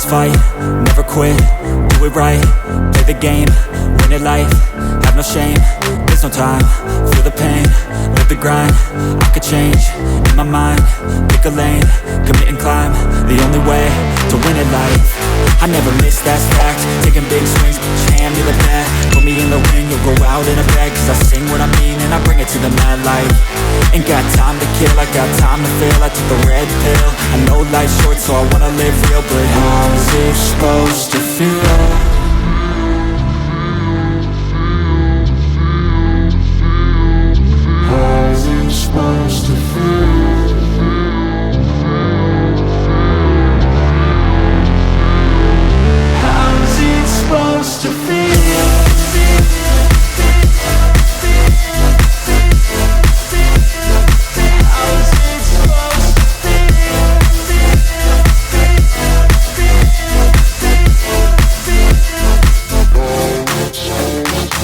fight, never quit, do it right, play the game, win it life, have no shame, there's no time, feel the pain, live the grind, I could change, in my mind, pick a lane, commit and climb, the only way to win at life. I never miss, that's fact, taking big swings, hand me the bat, put me in the ring, you'll go out in a bag, cause I sing what I mean and I bring it to the mad light. Ain't got time to kill, I got time to feel, I took the red pill, I know life's short so I wanna live real, but how's it supposed to feel? Supposed to feel. How's it supposed to feel? How's it supposed to feel?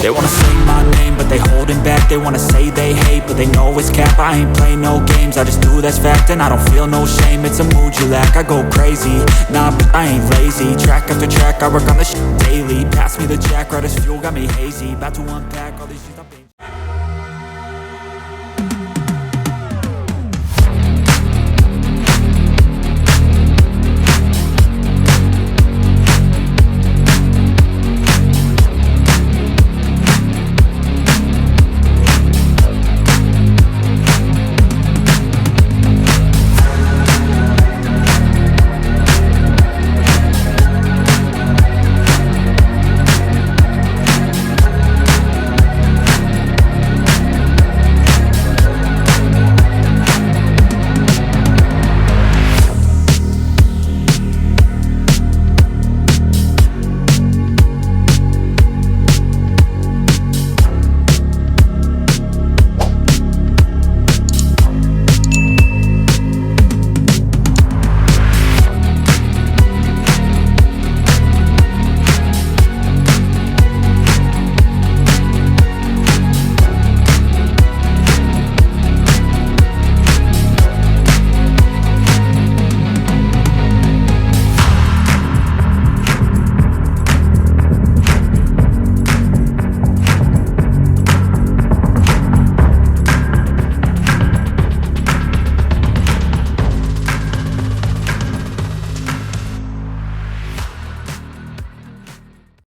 They wanna say my name, but they holding back. They wanna say they hate, but they know it's cap. I ain't play no games, I just do, that's fact. And I don't feel no shame, it's a mood you lack. I go crazy, nah, but I ain't lazy. Track after track, I work on this shit daily. Pass me the jack, right as fuel, got me hazy. About to unpack all these